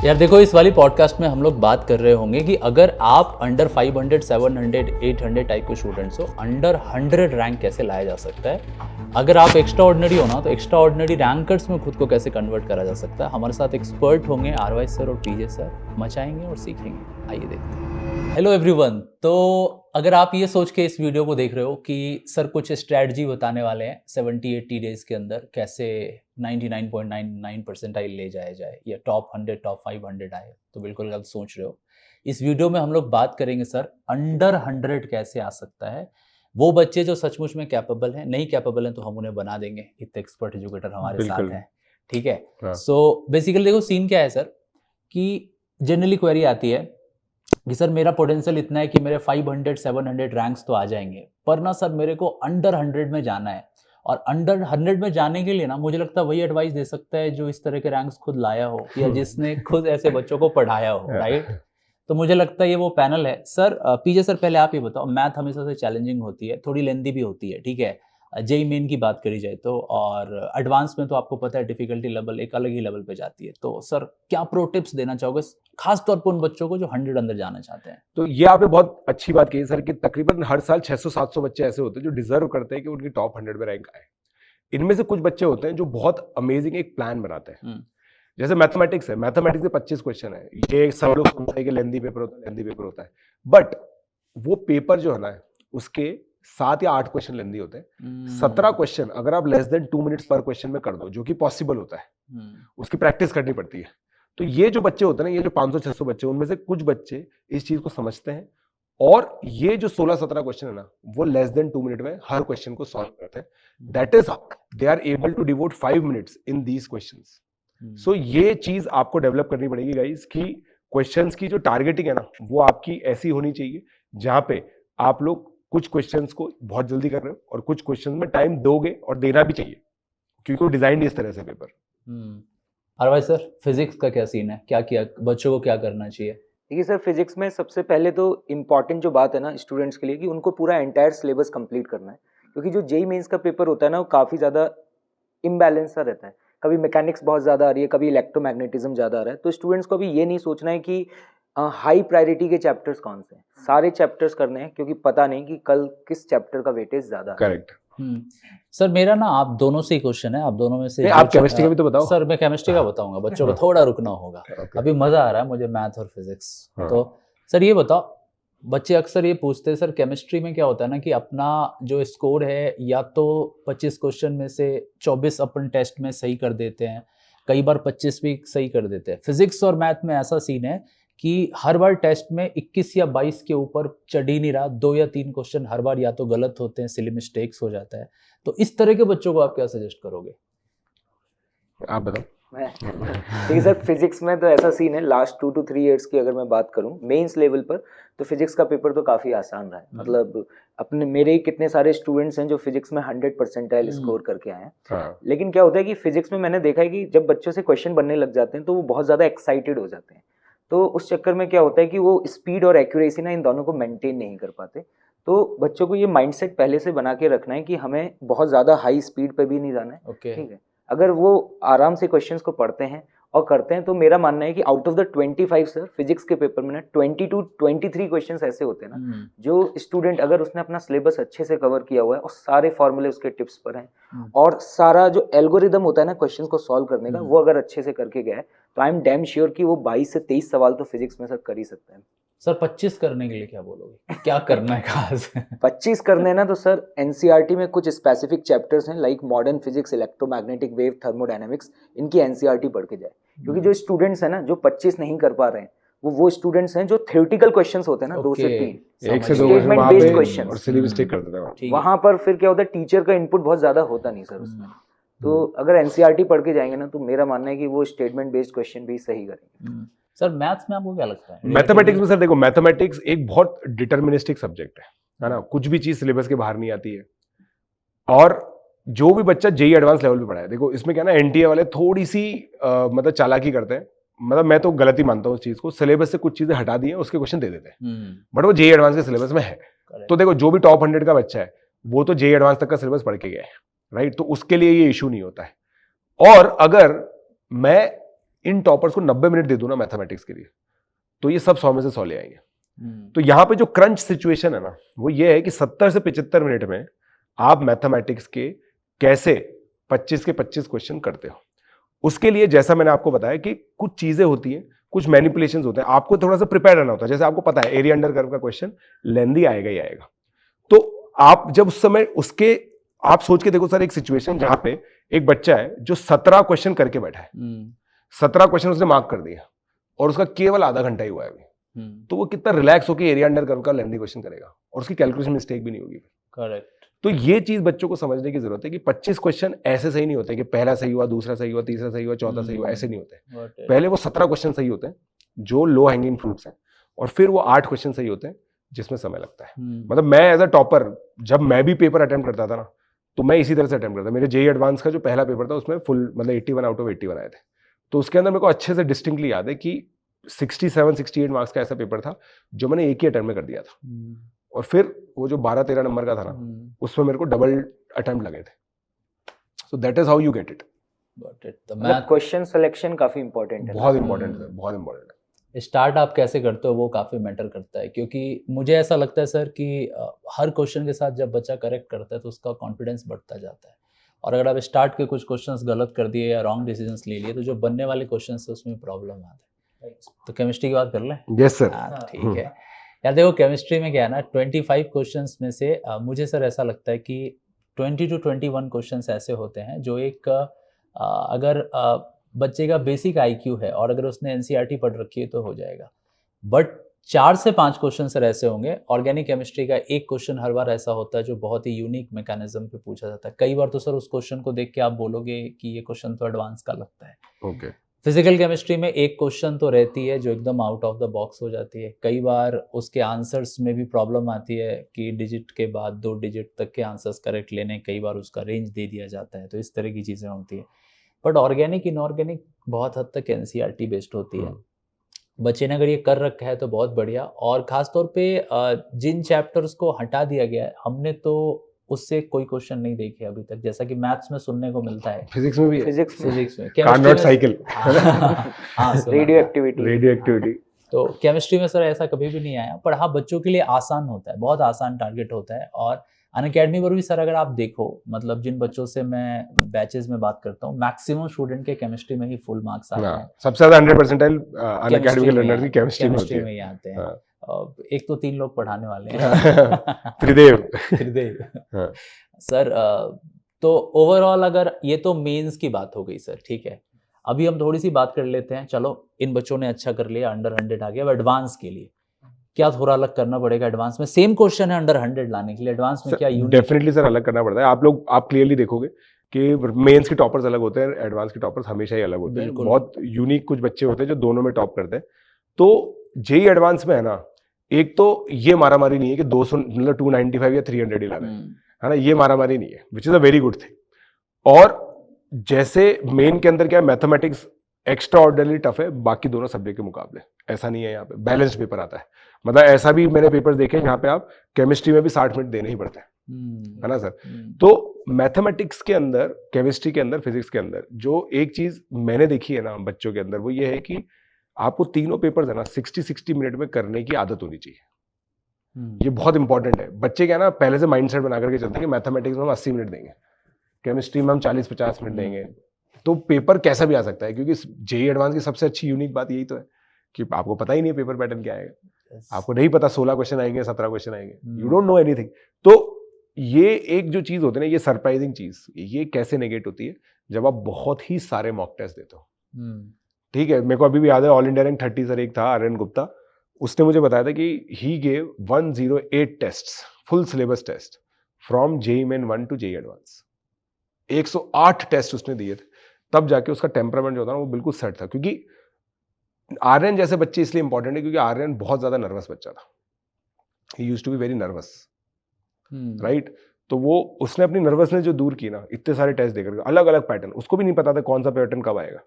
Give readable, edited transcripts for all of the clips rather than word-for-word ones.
यार देखो, इस वाली पॉडकास्ट में हम लोग बात कर रहे होंगे कि अगर आप अंडर 500, 700, 800 टाइप के स्टूडेंट्स हो, अंडर 100 रैंक कैसे लाया जा सकता है। अगर आप एक्स्ट्रा ऑर्डिनरी हो ना, तो एक्स्ट्रा ऑर्डिनरी रैंकर्स में खुद को कैसे कन्वर्ट करा जा सकता है। हमारे साथ एक्सपर्ट होंगे RY सर और PJ सर, मचाएंगे और सीखेंगे। आइए देखते हैं। Hello everyone. तो अगर आप ये सोच के इस वीडियो को देख रहे हो कि सर कुछ स्ट्रैटेजी बताने वाले हैं 70-80 डेज के अंदर कैसे 99.99 परसेंटाइल ले जाया जाए या टॉप 100 टॉप 500 आए, तो बिल्कुल गलत सोच रहे हो। इस वीडियो में हम लोग बात करेंगे सर अंडर 100 कैसे आ सकता है। वो बच्चे जो सचमुच में कैपेबल हैं, नहीं कैपेबल हैं तो हम उन्हें बना देंगे। इतने एक्सपर्ट एजुकेटर हमारे साथ हैं, ठीक है। सो बेसिकली देखो सीन क्या है सर कि जनरली क्वेरी आती है कि सर मेरा पोटेंशियल इतना है कि मेरे 500 700 रैंक्स तो आ जाएंगे, पर ना सर मेरे को अंडर 100 में जाना है। और अंडर 100 में जाने के लिए ना मुझे लगता है वही एडवाइस दे सकता है जो इस तरह के रैंक्स खुद लाया हो या जिसने खुद ऐसे बच्चों को पढ़ाया हो, राइट। तो मुझे लगता है ये वो पैनल है। सर PJ सर पहले आप ये बताओ, मैथ हमेशा से चैलेंजिंग होती है, थोड़ी लेंदी भी होती है, ठीक है। जेई मेन की बात करी जाए तो, और एडवांस में तो आपको पता है डिफिकल्टी लेवल एक अलग ही लेवल पे जाती है। तो सर क्या प्रो टिप्स देना चाहोगे खास तौर पर उन बच्चों को जो 100 अंदर जाना चाहते हैं। तो ये आपने बहुत अच्छी बात कही सर कि तकरीबन हर साल 600-700 बच्चे ऐसे होते हैं जो डिजर्व करते हैं कि उनकी टॉप 100 में रैंक आए। इनमें से कुछ बच्चे होते हैं जो बहुत अमेजिंग एक प्लान बनाते हैं। जैसे मैथमेटिक्स है, मैथमेटिक्स में 25 क्वेश्चन है। ये सब लोग सुनते हैं कि लेंदी पेपर होता है, लेंदी पेपर होता है, बट वो पेपर जो है ना उसके 7 या 8 क्वेश्चन लेंदी होते हैं। 17 क्वेश्चन अगर आप लेस देन 2 मिनट्स पर क्वेश्चन में कर दो, जो कि पॉसिबल होता है, उसकी प्रैक्टिस करनी पड़ती है। तो ये जो बच्चे होते हैं ना, ये जो 500-600 बच्चे, उनमें से कुछ बच्चे इस चीज को समझते हैं और ये जो 16-17 क्वेश्चन है ना, वो लेस देन 2 मिनट में हर क्वेश्चन को सॉल्व करते हैं। That is they are able to devote 5 minutes in these questions. सो ये चीज आपको डेवलप करनी पड़ेगी गाइस कि क्वेश्चंस की जो टारगेटिंग है ना, वो आपकी ऐसी होनी चाहिए जहां पे आप लोग कुछ क्वेश्चंस को बहुत जल्दी कर रहे हो और कुछ क्वेश्चंस में टाइम दोगे और देना भी चाहिए, क्योंकि वो डिजाइन इस तरह से पेपर। RY सर फिजिक्स का क्या सीन है, क्या किया बच्चों को क्या करना चाहिए। देखिए सर, फिजिक्स में सबसे पहले तो इम्पॉर्टेंट जो बात है ना स्टूडेंट्स के लिए कि उनको पूरा एंटायर सिलेबस कंप्लीट करना है। क्योंकि जो जेई मेंस का पेपर होता है ना, वो काफ़ी ज़्यादा इम्बैलेंस सा रहता है। कभी मैकेनिक्स बहुत ज़्यादा आ रही है, कभी इलेक्ट्रोमैग्नेटिज्म ज़्यादा आ रहा है। तो स्टूडेंट्स को अभी ये नहीं सोचना है कि हाई प्रायोरिटी के चैप्टर्स कौन से हैं, सारे चैप्टर्स करने हैं, क्योंकि पता नहीं कि कल किस चैप्टर का वेटेज ज़्यादा है। करेक्ट। सर मेरा ना आप दोनों से ही क्वेश्चन है, आप दोनों में से आप केमिस्ट्री का भी तो बताओ। सर मैं केमिस्ट्री का बताऊंगा, बच्चों को थोड़ा रुकना होगा। अभी मजा आ रहा है मुझे मैथ और फिजिक्स। तो सर ये बताओ, बच्चे अक्सर ये पूछते हैं सर केमिस्ट्री में क्या होता है ना कि अपना जो स्कोर है या तो 25 क्वेश्चन में से 24 अपन टेस्ट में सही कर देते हैं, कई बार 25 भी सही कर देते हैं। फिजिक्स और मैथ में ऐसा सीन है कि हर बार टेस्ट में 21 या 22 के ऊपर चढ़ ही नहीं रहा, 2 या 3 क्वेश्चन हर बार या तो गलत होते हैं, सिली मिस्टेक्स हो जाता है। तो इस तरह के बच्चों को आप क्या सजेस्ट करोगे। आप बताओ। देखिए सर, फिजिक्स में तो ऐसा सीन है, लास्ट 2 to 3 ईयर्स की अगर मैं बात करूं मेंस लेवल पर, तो फिजिक्स का पेपर तो काफ़ी आसान रहा है। मतलब अपने मेरे कितने सारे स्टूडेंट्स हैं जो फिजिक्स में 100 परसेंटाइल स्कोर करके आए हैं। लेकिन क्या होता है कि फिजिक्स में मैंने देखा है कि जब बच्चों से क्वेश्चन बनने लग जाते हैं तो वो बहुत ज़्यादा एक्साइटेड हो जाते हैं। तो उस चक्कर में क्या होता है कि वो स्पीड और एक्यूरेसी ना इन दोनों को मेंटेन नहीं कर पाते। तो बच्चों को ये माइंडसेट पहले से बना के रखना है कि हमें बहुत ज़्यादा हाई स्पीड पे भी नहीं जाना है, ठीक है। अगर वो आराम से क्वेश्चंस को पढ़ते हैं और करते हैं, तो मेरा मानना है कि out of the 25 sir physics के पेपर में ना 20 to 23 क्वेश्चंस ऐसे होते हैं ना जो स्टूडेंट अगर उसने अपना सिलेबस अच्छे से कवर किया हुआ है और सारे फॉर्मूले उसके टिप्स पर हैं और सारा जो एल्गोरिदम होता है ना क्वेश्चंस को सॉल्व करने का, वो अगर अच्छे से करके गया है, तो आई एम डैम श्योर कि वो 22 से 23 सवाल तो फिजिक्स में सर कर ही सकते हैं। सर 25 करने के लिए क्या बोलोगे, क्या करना है खास। 25 करने ना, तो सर एनसीईआरटी में कुछ स्पेसिफिक चैप्टर्स हैं like modern physics, electromagnetic wave, thermodynamics, इनकी एनसीईआरटी पढ़ के जाए। क्योंकि जो स्टूडेंट्स हैं ना जो 25 नहीं कर पा रहे हैं, वो स्टूडेंट्स हैं जो थ्योरेटिकल क्वेश्चंस होते हैं ना 2 से 3 एक से 2 स्टेटमेंट बेस्ड क्वेश्चंस और सिली मिस्टेक कर देते हैं। वहां पर फिर क्या होता है, टीचर का इनपुट बहुत ज्यादा होता नहीं सर उसमें। तो अगर एनसीईआरटी पढ़ के जाएंगे ना, तो मेरा मानना है कि वो स्टेटमेंट बेस्ड क्वेश्चन भी सही करेंगे। सर मैथ्स में आपको क्या लगता है। मैथमेटिक्स में सर देखो, मैथमेटिक्स एक बहुत डिटर्मिनिस्टिक सब्जेक्ट है ना, कुछ भी चीज सिलेबस के बाहर नहीं आती है। और जो भी बच्चा जेई एडवांस लेवल पे पढ़ा है, देखो इसमें क्या ना, एनटीए वाले थोड़ी सी मतलब चालाकी करते हैं। मतलब मैं तो गलती मानता हूँ उस चीज को, सिलेबस से कुछ चीजें हटा दी है, उसके क्वेश्चन दे देते हैं, बट वो जेई एडवांस के सिलेबस में है। तो देखो जो भी टॉप 100 का बच्चा है वो तो जेई एडवांस तक का सिलेबस पढ़ के गया है, राइट। तो उसके लिए ये इशू नहीं होता है। और अगर मैं इन टॉपर्स को 90 मिनट दे दूं ना मैथमेटिक्स के लिए, तो ये सब 100 में से 100 ले आएंगे। तो यहाँ पे जो क्रंच सिचुएशन है ना, वो ये है कि 70 से 75 मिनट में आप मैथमेटिक्स के कैसे 25 के 25 क्वेश्चन करते हो। उसके लिए जैसा मैंने आपको बताया कि कुछ चीजें होती हैं, कुछ मैनिपुलेशंस होते हैं, आपको थोड़ा सा प्रिपेयर रहना होता है। जैसे आपको पता है एरिया अंडर कर्व का क्वेश्चन लेंदी आएगा ही आएगा, तो आप जब उस समय उसके आप सोच के देखो सर, एक सिचुएशन जहां पे एक बच्चा है जो 17 क्वेश्चन करके बैठा है, 17 क्वेश्चन उसने मार्क कर दिया और उसका केवल आधा घंटा ही हुआ है अभी, तो वो कितना रिलैक्स होकर एरिया अंडर कर्व का लेंदी क्वेश्चन करेगा और उसकी कैलकुलेशन मिस्टेक भी नहीं होगी। करेक्ट। तो ये चीज बच्चों को समझने की जरूरत है कि 25 क्वेश्चन ऐसे सही नहीं होते कि पहला सही हुआ, दूसरा सही हुआ, तीसरा सही हुआ, चौथा सही हुआ, ऐसे नहीं होते। पहले वो 17 क्वेश्चन सही होते हैं जो लो हैंगिंग फ्रूट्स हैं, और फिर वो 8 क्वेश्चन सही होते हैं जिसमें समय लगता है। मतलब मैं एज अ टॉपर जब मैं भी पेपर अटेम्प्ट करता था ना, तो मैं इसी तरह से अटेम्प्ट करता। मेरे जेईई एडवांस का जो पहला पेपर था उसमें फुल मतलब 81 आउट ऑफ 81 आए थे। तो उसके अंदर मेरे को अच्छे से डिस्टिंक्टली याद है कि 67-68 मार्क्स का ऐसा पेपर था जो मैंने एक ही अटेम्प्ट में कर दिया था, और फिर वो जो 12-13 नंबर का था ना, उसमें मेरे को डबल अटेम्प्ट लगे थे। So that is how you get it. मतलब क्वेश्चन सिलेक्शन काफी इंपॉर्टेंट है, बहुत इंपॉर्टेंट है, बहुत इंपॉर्टेंट है। स्टार्ट आप कैसे करते हो वो काफ़ी मैटर करता है, क्योंकि मुझे ऐसा लगता है सर कि हर क्वेश्चन के साथ जब बच्चा करेक्ट करता है तो उसका कॉन्फिडेंस बढ़ता जाता है, और अगर आप स्टार्ट के कुछ क्वेश्चंस गलत कर दिए या रॉन्ग डिसीजंस ले लिए तो जो बनने वाले क्वेश्चंस है उसमें प्रॉब्लम आता है। तो केमिस्ट्री की बात कर लें? Yes sir. ठीक है यार, देखो केमिस्ट्री में क्या है ना, 25 क्वेश्चंस में से मुझे सर ऐसा लगता है कि 20 to 21 क्वेश्चंस ऐसे होते हैं जो एक अगर बच्चे का बेसिक आईक्यू है और अगर उसने एनसीईआरटी पढ़ रखी है तो हो जाएगा। बट 4 से 5 क्वेश्चन सर ऐसे होंगे। ऑर्गेनिक केमिस्ट्री का एक क्वेश्चन हर बार ऐसा होता है जो बहुत ही यूनिक मैकेनिज्म पे पूछा जाता है। कई बार तो सर उस क्वेश्चन को देख के आप बोलोगे कि ये क्वेश्चन तो एडवांस का लगता है। ओके। फिजिकल केमिस्ट्री में एक क्वेश्चन तो रहती है जो एकदम आउट ऑफ द बॉक्स हो जाती है। कई बार उसके आंसर्स में भी प्रॉब्लम आती है कि डिजिट के बाद 2 डिजिट तक के आंसर्स करेक्ट लेने, कई बार उसका रेंज दे दिया जाता है, तो इस तरह की चीज़ें होती है। बट ऑर्गेनिक इनऑर्गेनिक बहुत हद तक एनसीईआरटी बेस्ड होती है। बच्चे ने अगर ये कर रखा है तो बहुत बढ़िया, और ख़ासतौर पे जिन चैप्टर्स को हटा दिया गया है, हमने तो उससे कोई क्वेश्चन नहीं देखे अभी तक, जैसा कि मैथ्स में सुनने को मिलता है, फिजिक्स में भी है। फिजिक्स में कार्नोट साइकिल, हाँ रेडियो एक्टिविटी। तो केमिस्ट्री में सर ऐसा कभी भी नहीं आया, पर हाँ बच्चों के लिए आसान होता है, बहुत आसान टारगेट होता है। और अनअकैडमी पर भी सर अगर आप देखो, मतलब जिन बच्चों से मैं बैचेस में बात करता हूँ, मैक्सिमम स्टूडेंट के केमिस्ट्री में ही फुल मार्क्स आते हैं। सबसे ज्यादा 100% अनअकैडमी लर्नर की केमिस्ट्री में ही आते हैं। एक तो 3 लोग पढ़ाने वाले हैं त्रिदेव। सर तो ओवरऑल अगर ये तो मेंस की बात हो गई सर, ठीक है। अभी हम थोड़ी सी बात कर लेते हैं, चलो इन बच्चों ने अच्छा कर लिया, अंडर 100 आ गया, एडवांस के लिए क्या थोड़ा अलग करना पड़ेगा? एडवांस में सेम क्वेश्चन है अंडर 100 लाने के लिए, एडवांस में क्या यूनिक? डेफिनेटली सर अलग करना पड़ता है। आप क्लियरली देखोगे कि मेंस के टॉपर्स अलग होते हैं, एडवांस के टॉपर्स हमेशा ही अलग होते हैं। बहुत यूनिक कुछ बच्चे होते हैं जो दोनों में टॉप करते हैं। तो जेईई एडवांस में है ना, एक तो ये मारामारी नहीं है कि 200 मतलब 295 या 300 ही लाना है ना, ये मारामारी नहीं है, which is a very good thing. और जैसे मेन के अंदर क्या है, मैथमेटिक्स एक्स्ट्रा ऑर्डिनरी टफ है बाकी दोनों सब्जेक्ट के मुकाबले, ऐसा नहीं है। यहाँ पे बैलेंस्ड पेपर आता है, मतलब ऐसा भी मैंने पेपर देखे जहाँ पे आप केमिस्ट्री में भी 60 मिनट देने ही पड़ते हैं, है ना सर। तो मैथमेटिक्स के अंदर, केमिस्ट्री के अंदर, फिजिक्स के अंदर जो एक चीज मैंने देखी है ना बच्चों के अंदर, वो ये है कि आपको तीनों पेपर है ना 60 मिनट में करने की आदत होनी चाहिए। ये बहुत इंपॉर्टेंट है। बच्चे क्या ना पहले से माइंडसेट बना करके चलते हैं कि मैथमेटिक्स में हम 80 मिनट देंगे, केमिस्ट्री में हम 40-50 मिनट देंगे, तो पेपर कैसा भी आ सकता है। क्योंकि जेईई एडवांस की सबसे अच्छी यूनिक बात यही तो है कि आपको पता ही नहीं है पेपर पैटर्न क्या आएगा। आपको नहीं पता 16 क्वेश्चन आएंगे, 17 क्वेश्चन आएंगे, यू डोंट नो एनीथिंग। तो ये एक जो चीज होती है ना, ये सरप्राइजिंग चीज, ये कैसे नेगेट होती है जब आप बहुत ही सारे मॉक टेस्ट देते हो। ठीक है, मेरे को अभी भी याद है ऑल इंडिया रैंक 30 सर एक था आर्यन गुप्ता, उसने मुझे बताया था कि he gave 108 tests, full syllabus test from JEE Main 1 to JEE Advanced. 108 test उसने दिए थे, तब जाके उसका टेम्परामेंट जो था ना वो बिल्कुल सेट था। क्योंकि आर्यन जैसे बच्चे इसलिए इंपॉर्टेंट है क्योंकि आर्यन बहुत ज्यादा नर्वस बच्चा था, he used to be very nervous, right. तो वो उसने अपनी नर्वसनेस जो दूर की ना, इतने सारे टेस्ट देकर, अलग अलग पैटर्न, उसको भी नहीं पता था कौन सा पैटर्न कब आएगा,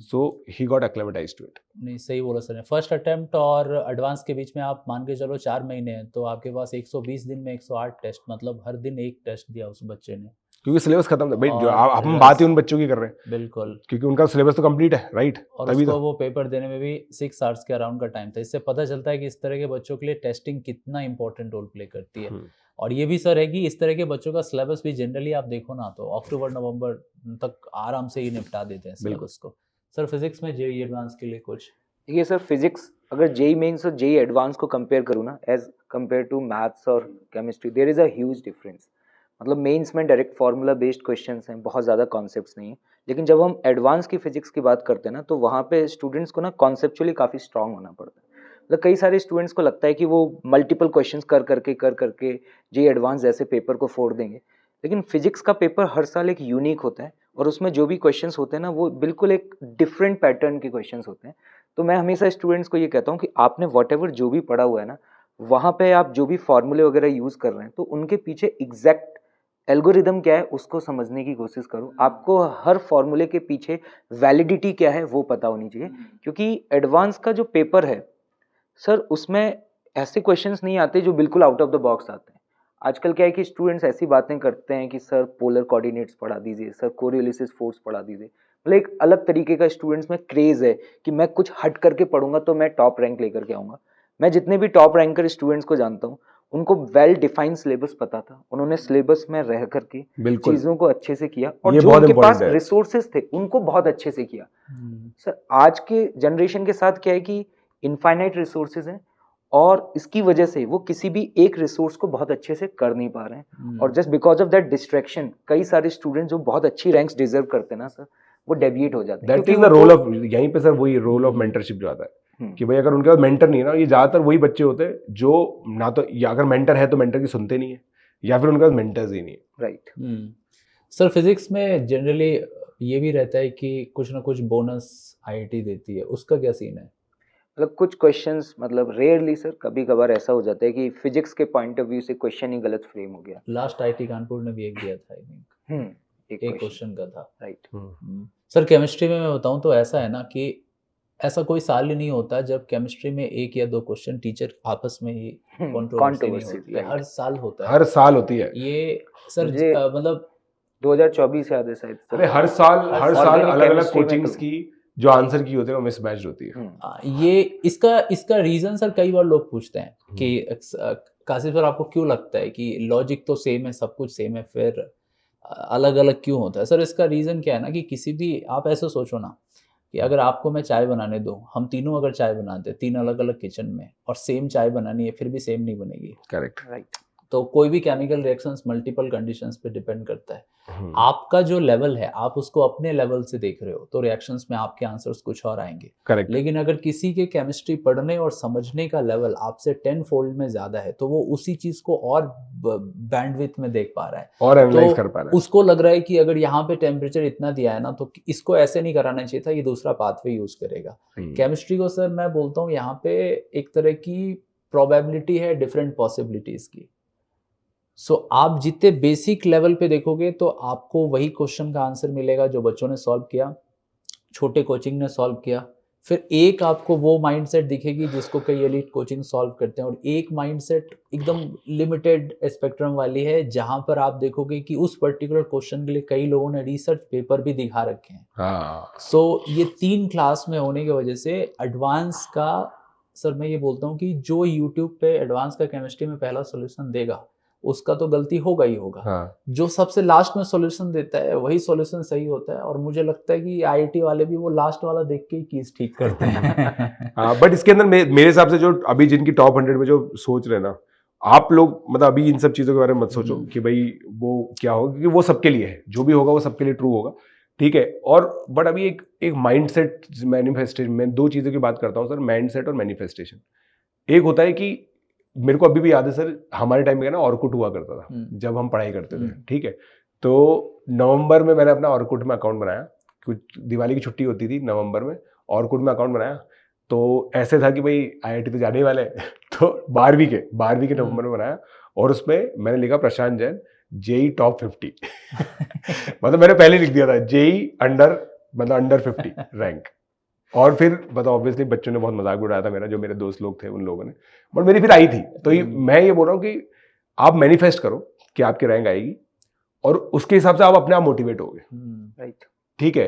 सो ही गॉट एक्लेमेटाइज्ड टू इट। नहीं सही बोला सर ने। फर्स्ट अटेम्प्ट और एडवांस के बीच में आप मान के चलो 4 महीने हैं, तो आपके पास 120 दिन में 108 टेस्ट, मतलब हर दिन एक टेस्ट दिया उस बच्चे ने। क्योंकि सिलेबस खत्म था भाई, जो और हम बात ही उन बच्चों की कर रहे हैं, बिल्कुल, क्योंकि उनका सिलेबस तो कंप्लीट है, राइट? और तभी उसको तो वो पेपर देने में भी 6 आवर्स के अराउंड का टाइम था। इससे पता चलता है कि इस तरह के बच्चों के लिए टेस्टिंग कितना इंपॉर्टेंट रोल प्ले करती है। और ये भी सर है कि इस तरह के बच्चों का सिलेबस भी जनरली आप देखो ना तो अक्टूबर नवंबर तक आराम से ही निपटा देते हैं सिलेबस को। सर फिजिक्स में जेईई एडवांस के लिए कुछ? देखिए सर, फिजिक्स अगर जेई मेंस और जेई एडवांस को कंपेयर करूँ ना, एज कंपेयर टू मैथ्स और chemistry, there is a huge difference. मतलब मेंस में डायरेक्ट फार्मूला बेस्ड क्वेश्चंस हैं, बहुत ज़्यादा कॉन्सेप्ट्स नहीं है। लेकिन जब हम एडवांस की फिजिक्स की बात करते हैं ना, तो वहाँ पे स्टूडेंट्स को ना कॉन्सेप्चुअली काफ़ी स्ट्रांग होना पड़ता है। मतलब कई सारे स्टूडेंट्स को लगता है कि वो मल्टीपल क्वेश्चंस कर करके जेई एडवांस जैसे पेपर को फोड़ देंगे। लेकिन फिजिक्स का पेपर हर साल एक यूनिक होता है, और उसमें जो भी क्वेश्चंस होते हैं ना, वो बिल्कुल एक डिफरेंट पैटर्न के क्वेश्चंस होते हैं। तो मैं हमेशा स्टूडेंट्स को ये कहता हूँ कि आपने व्हाटएवर जो भी पढ़ा हुआ है ना, वहाँ पे आप जो भी फॉर्मूले वगैरह यूज़ कर रहे हैं, तो उनके पीछे एग्जैक्ट एल्गोरिदम क्या है उसको समझने की कोशिश करो। आपको हर फॉर्मूले के पीछे वैलिडिटी क्या है वो पता होनी चाहिए। क्योंकि एडवांस का जो पेपर है सर, उसमें ऐसे क्वेश्चंस नहीं आते जो बिल्कुल आउट ऑफ द बॉक्स आते हैं। आजकल क्या है कि स्टूडेंट्स ऐसी बातें करते हैं कि सर पोलर कोऑर्डिनेट्स पढ़ा दीजिए, सर कोरियोलिसिस फोर्स पढ़ा दीजिए। मतलब एक अलग तरीके का स्टूडेंट्स में क्रेज है कि मैं कुछ हट करके पढ़ूंगा तो मैं टॉप रैंक लेकर के आऊंगा। मैं जितने भी टॉप रैंकर स्टूडेंट्स को जानता हूँ, उनको वेल डिफाइंड सिलेबस पता था, उन्होंने सिलेबस में रह करके चीजों को अच्छे से किया, और जो उनके पास रिसोर्सेज थे उनको बहुत अच्छे से किया। सर आज के जनरेशन के साथ क्या है कि इनफाइनाइट रिसोर्सेज हैं, और इसकी वजह से वो किसी भी एक रिसोर्स को बहुत अच्छे से कर नहीं पा रहे हैं। और just because of that distraction कई सारे स्टूडेंट जो बहुत अच्छी रैंक्स डिजर्व करते हैं ना सर, वो डेविएट हो जाते हैं। That is the role of, यहीं पे सर वही रोल ऑफ मेंटरशिप जो आता है कि भाई अगर उनके पास मेंटर नहीं है ना, ये ज्यादातर वही बच्चे होते हैं जो ना तो, या अगर मेंटर है तो मेंटर की सुनते नहीं है, या फिर उनके पास मेंटर्स ही नहीं है। राइट। सर फिजिक्स में जनरली ये भी रहता है कि कुछ ना कुछ बोनस आईआईटी देती है, उसका क्या सीन है? मतलब कुछ क्वेश्चंस, मतलब रेयरली सर, कभी कभार ऐसा हो जाता है कि फिजिक्स के पॉइंट ऑफ व्यू से क्वेश्चन ही गलत फ्रेम हो गया। लास्ट आईआईटी कानपुर ने भी एक दिया था, आई थिंक एक क्वेश्चन का था। राइट। सर केमिस्ट्री में मैं बताऊं तो ऐसा है ना कि ऐसा कोई साल ही नहीं होता जब केमिस्ट्री में एक या दो क्वेश्चन टीचर आपस में ही कंट्रोवर्सी नहीं होती है। हर साल होता है, हर साल होती है ये सर। मतलब 2024 याद है शायद। अरे हर साल अलग अलग कोचिंग्स की जो आंसर की होती है वो मिसमैच होती है। ये इसका रीजन सर कई बार लोग पूछते हैं कि कासिफ सर आपको क्यों लगता है कि लॉजिक तो सेम है, सब कुछ सेम है, फिर अलग अलग क्यों होता है? सर इसका रीजन क्या है ना कि किसी भी, आप ऐसे सोचो ना कि अगर आपको मैं चाय बनाने दूं, हम तीनों अगर चाय बनाते हैं 3 अलग अलग किचन में और सेम चाय बनानी है, फिर भी सेम नहीं बनेगी। Correct, right. तो कोई भी केमिकल रिएक्शंस मल्टीपल कंडीशंस पे डिपेंड करता है। आपका जो लेवल है आप उसको अपने लेवल से देख रहे हो तो रिएक्शंस में आपके आंसर्स कुछ और आएंगे। करेक्ट। लेकिन अगर किसी के केमिस्ट्री पढ़ने और समझने का लेवल आपसे 10 फोल्ड में ज्यादा है तो वो उसी चीज को और बैंडविड्थ में देख पा रहा है और एनालाइज कर पा रहा है। उसको लग रहा है कि अगर यहाँ पे टेम्परेचर इतना दिया है ना तो इसको ऐसे नहीं कराना चाहिए था, ये दूसरा पाथवे यूज करेगा। केमिस्ट्री को सर मैं बोलता हूँ यहाँ पे एक तरह की प्रोबेबिलिटी है डिफरेंट पॉसिबिलिटीज की। सो आप जितने बेसिक लेवल पे देखोगे तो आपको वही क्वेश्चन का आंसर मिलेगा जो बच्चों ने सॉल्व किया, छोटे कोचिंग ने सॉल्व किया। फिर एक आपको वो माइंडसेट दिखेगी जिसको कई एलीट कोचिंग सॉल्व करते हैं, और एक माइंडसेट एकदम लिमिटेड स्पेक्ट्रम वाली है जहां पर आप देखोगे कि उस पर्टिकुलर क्वेश्चन के लिए कई लोगों ने रिसर्च पेपर भी दिखा रखे हैं। सो ये 3 क्लास में होने की वजह से एडवांस का सर मैं ये बोलता हूँ कि जो यूट्यूब पे एडवांस का केमिस्ट्री में पहला सोल्यूशन देगा उसका तो गलती होगा ही होगा। जो सबसे लास्ट में सॉल्यूशन देता है वही सॉल्यूशन सही होता है, और मुझे लगता है कि आईआईटी वाले भी वो लास्ट वाला देख के ही कीज ठीक करते हैं। बट इसके अंदर मेरे हिसाब से जो अभी जिनकी टॉप 100 में जो सोच रहे हैं ना, आप लोग मतलब अभी इन सब चीजों के बारे में मत सोचो कि भाई वो क्या होगा, क्योंकि वो सबके लिए है, जो भी होगा वो सबके लिए ट्रू होगा, ठीक है। और बट अभी एक माइंडसेट मैनिफेस्टेशन, मैं 2 चीजों की बात करता हूँ सर, माइंडसेट और मैनिफेस्टेशन। एक होता है कि मेरे को अभी भी याद है सर, हमारे टाइम में ना ऑर्कुट हुआ करता था जब हम पढ़ाई करते थे, ठीक है। तो नवंबर में मैंने अपना ऑर्कुट में अकाउंट बनाया, कुछ दिवाली की छुट्टी होती थी नवंबर में, ऑर्कुट में अकाउंट बनाया। तो ऐसे था कि भाई आईआईटी तो जाने ही वाले तो 12वीं के नवंबर में बनाया, और उसमें मैंने लिखा प्रशांत जैन जेई टॉप 50 मतलब मैंने पहले लिख दिया था जेई अंडर 50 रैंक। और फिर मतलब ऑब्वियसली बच्चों ने बहुत मजाक उड़ाया था मेरा, जो मेरे दोस्त लोग थे उन लोगों ने, बट मेरी फिर आई थी। तो मैं ये बोल रहा हूँ कि आप मैनिफेस्ट करो कि आपकी रैंक आएगी, और उसके हिसाब से आप अपने आप मोटिवेट होगे, राइट। ठीक है।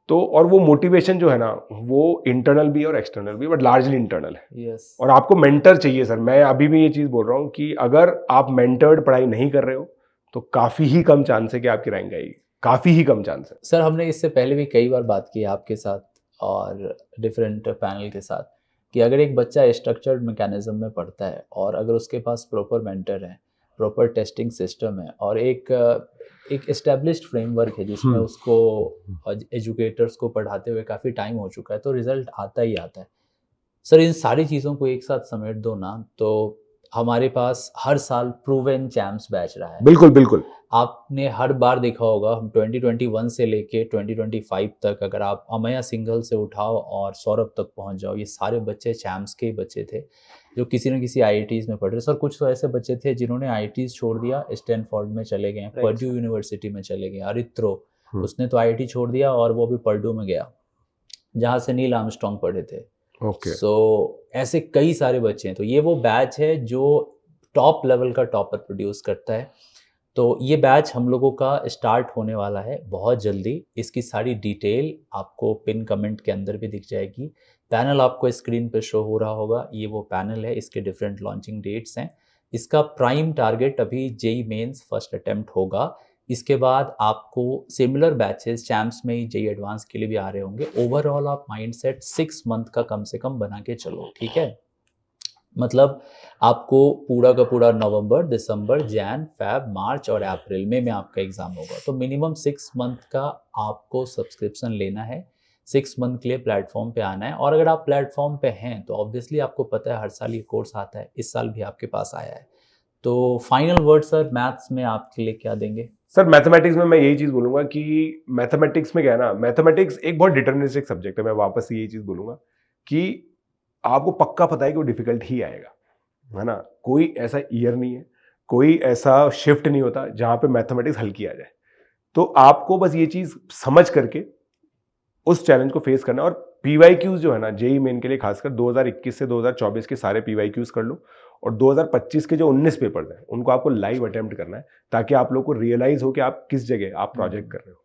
तो और वो मोटिवेशन जो है ना, वो इंटरनल भी है और एक्सटर्नल भी, बट लार्जली इंटरनल है। यस। और आपको मेंटर चाहिए सर। मैं अभी भी ये चीज बोल रहा हूँ कि अगर आप मेंटर्ड पढ़ाई नहीं कर रहे हो तो काफी ही कम चांस है कि आपकी रैंक आएगी, काफी ही कम चांस है। सर हमने इससे पहले भी कई बार बात की है आपके साथ और डिफरेंट पैनल के साथ कि अगर एक बच्चा स्ट्रक्चर्ड मैकेनिज्म में पढ़ता है और अगर उसके पास प्रॉपर मेंटर है, प्रॉपर टेस्टिंग सिस्टम है और एक एस्टेब्लिश्ड फ्रेमवर्क है जिसमें उसको एजुकेटर्स को पढ़ाते हुए काफ़ी टाइम हो चुका है, तो रिजल्ट आता ही आता है। सर इन सारी चीज़ों को एक साथ समेट दो ना, तो हमारे पास हर साल प्रूवन चैम्प्स बैच रहा है। बिल्कुल बिल्कुल। आपने हर बार देखा होगा, हम 2021 से लेके 2025 तक अगर आप अमया सिंघल से उठाओ और सौरभ तक पहुंच जाओ, ये सारे बच्चे चैम्प्स के ही बच्चे थे जो किसी न किसी आईआईटीज़ में पढ़ रहे। सर कुछ तो ऐसे बच्चे थे जिन्होंने आईआईटीज़ छोड़ दिया, स्टैनफोर्ड में चले गए, पर्ड्यू यूनिवर्सिटी में चले गए। अरित्रो उसने तो आईआईटी छोड़ दिया और वो भी पर्ड्यू में गया जहाँ से नील आर्मस्ट्रॉन्ग पढ़े थे। सो ऐसे कई सारे बच्चे हैं। तो ये वो बैच है जो टॉप लेवल का टॉपर प्रोड्यूस करता है। तो ये बैच हम लोगों का स्टार्ट होने वाला है बहुत जल्दी। इसकी सारी डिटेल आपको पिन कमेंट के अंदर भी दिख जाएगी। पैनल आपको स्क्रीन पे शो हो रहा होगा, ये वो पैनल है, इसके डिफरेंट लॉन्चिंग डेट्स हैं। इसका प्राइम टारगेट अभी जेई मेंस फर्स्ट अटेम्प्ट होगा। इसके बाद आपको सिमिलर बैचेस चैम्प्स में ही जेई एडवांस के लिए भी आ रहे होंगे। ओवरऑल आप माइंडसेट 6 मंथ का कम से कम बना के चलो, ठीक है। मतलब आपको पूरा का पूरा नवंबर, दिसंबर, जैन, फेब, मार्च और अप्रैल में आपका एग्जाम होगा। तो मिनिमम 6 मंथ का आपको सब्सक्रिप्शन लेना है, 6 मंथ के लिए प्लेटफॉर्म पे आना है। और अगर आप प्लेटफॉर्म पे हैं तो ऑब्वियसली आपको पता है हर साल ये कोर्स आता है, इस साल भी आपके पास आया है। तो फाइनल वर्ड सर मैथ्स में आपके लिए क्या देंगे? सर मैथमेटिक्स में मैं यही चीज बोलूंगा कि मैथमेटिक्स में क्या है ना, मैथमेटिक्स एक बहुत डिटर्मिनिस्टिक सब्जेक्ट है। मैं वापस से यही चीज बोलूंगा कि आपको पक्का पता है कि वो डिफिकल्ट ही आएगा, है ना। कोई ऐसा ईयर नहीं है, कोई ऐसा शिफ्ट नहीं होता जहां पे मैथमेटिक्स हल्की आ जाए। तो आपको बस ये चीज समझ करके उस चैलेंज को फेस करना। और पीवाईक्यूज जो है ना जेई मेन के लिए खासकर 2021 से 2024 के सारे पीवाईक्यूज कर लो और 2025 के जो 19 पेपर्स हैं उनको आपको लाइव अटेम्प्ट करना है ताकि आप लोग को रियलाइज हो कि आप किस जगह आप प्रोजेक्ट कर रहे हो।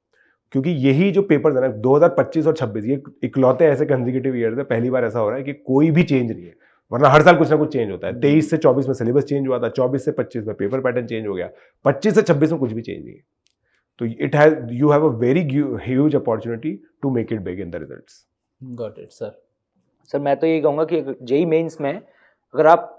क्योंकि यही जो पेपर्स है ना 2025 और 26 ये इकलौते ऐसे कंसेक्यूटिव ईयर्स है, पहली बार ऐसा हो रहा है कि कोई भी चेंज नहीं है, वरना हर साल कुछ ना कुछ चेंज होता है। 23 से 24 में सिलेबस चेंज हुआ था, 24 से 25 में पेपर पैटर्न चेंज हो गया, 25 से 26 में कुछ भी चेंज नहीं है। तो you have a very huge opportunity to make it big in the results. Got it, sir. Sir मैं तो यही कहूँगा कि जेई मेंस में अगर आप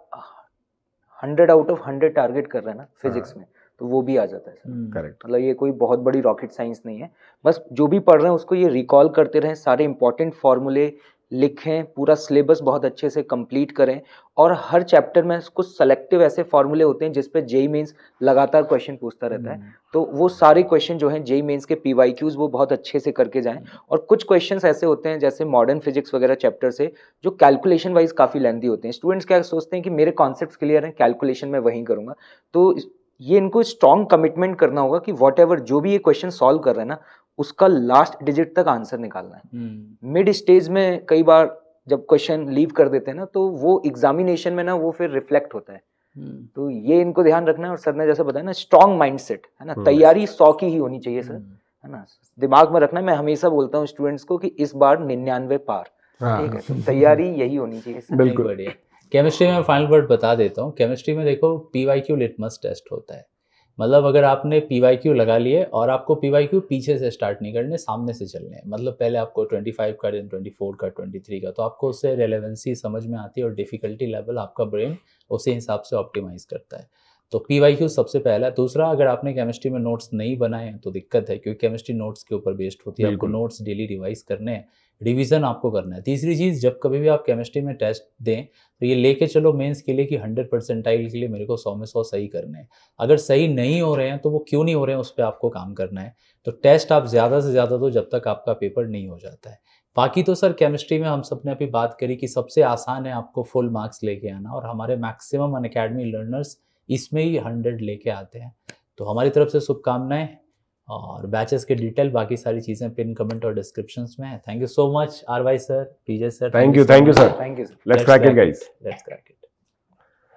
100 आउट ऑफ 100 टारगेट कर रहे हैं ना फिजिक्स में, तो वो भी आ जाता है सर। करेक्ट। मतलब ये कोई बहुत बड़ी रॉकेट साइंस नहीं है। बस जो भी पढ़ रहे हैं उसको ये रिकॉल करते रहें, सारे इंपॉर्टेंट फॉर्मूले लिखें, पूरा सिलेबस बहुत अच्छे से कंप्लीट करें और हर चैप्टर में कुछ सेलेक्टिव ऐसे फॉर्मूले होते हैं जिस पे जेई मेंस लगातार क्वेश्चन पूछता रहता है। तो वो सारे क्वेश्चन जो हैं जेई मेंस के पीवाईक्यूज वो बहुत अच्छे से करके जाएं। और कुछ क्वेश्चंस ऐसे होते हैं जैसे मॉडर्न फिजिक्स वगैरह चैप्टर से जो कैलकुलेशन वाइज काफ़ी लेंथी होते हैं। स्टूडेंट्स क्या सोचते हैं कि मेरे कॉन्सेप्ट्स क्लियर हैं, कैलकुलेशन मैं वहीं करूँगा। तो ये इनको स्ट्रॉन्ग कमिटमेंट करना होगा कि वॉट एवर जो भी ये क्वेश्चन सॉल्व कर रहे हैं ना उसका लास्ट डिजिट तक आंसर निकालना है। मिड स्टेज में कई बार जब क्वेश्चन लीव कर देते हैं ना तो वो एग्जामिनेशन में ना वो फिर रिफ्लेक्ट होता है। तो ये इनको ध्यान रखना है। और सर ने जैसे बताया ना स्ट्रॉन्ग माइंडसेट है ना, तैयारी 100 की ही होनी चाहिए सर, है ना। दिमाग में रखना है, मैं हमेशा बोलता हूँ स्टूडेंट्स को कि इस बार 99 पार, ठीक है। तो तैयारी यही होनी चाहिए सर। बिल्कुल बढ़िया। केमिस्ट्री में फाइनल वर्ड बता देता हूँ। केमिस्ट्री में देखो पीवाईक्यू लिटमस टेस्ट होता है। मतलब अगर आपने पीवाईक्यू लगा लिए और आपको पीवाईक्यू पीछे से स्टार्ट नहीं करने, सामने से चलने हैं। मतलब पहले आपको 25 का, 24 का, 23 का, तो आपको उससे रेलेवेंसी समझ में आती है और डिफिकल्टी लेवल आपका ब्रेन उसी हिसाब से ऑप्टिमाइज करता है। तो पीवाईक्यू सबसे पहला। दूसरा, अगर आपने केमिस्ट्री में नोट्स नहीं बनाए हैं तो दिक्कत है, क्योंकि केमिस्ट्री नोट्स के ऊपर बेस्ड होती है। आपको नोट्स डेली रिवाइज करने हैं, रिवीजन आपको करना है। तीसरी चीज़, जब कभी भी आप केमिस्ट्री में टेस्ट दें तो ये लेके चलो मेंस के लिए कि 100 परसेंटाइल के लिए मेरे को 100 में 100 सही करने हैं। अगर सही नहीं हो रहे हैं तो वो क्यों नहीं हो रहे हैं उस पर आपको काम करना है। तो टेस्ट आप ज़्यादा से ज़्यादा दो जब तक आपका पेपर नहीं हो जाता है। बाकी तो सर केमिस्ट्री में हम सब ने अभी बात करी कि सबसे आसान है आपको फुल मार्क्स लेके आना, और हमारे मैक्सिमम अनअकैडमी लर्नर्स इसमें ही 100 लेके आते हैं। तो हमारी तरफ से शुभकामनाएं। और बैचेस के डिटेल बाकी सारी चीज़ें पिन कमेंट और डिस्क्रिप्शंस में है। Thank you so much R Y sir, PJ sir. Thank you sir. Thank you sir. Let's crack it guys. Let's crack it.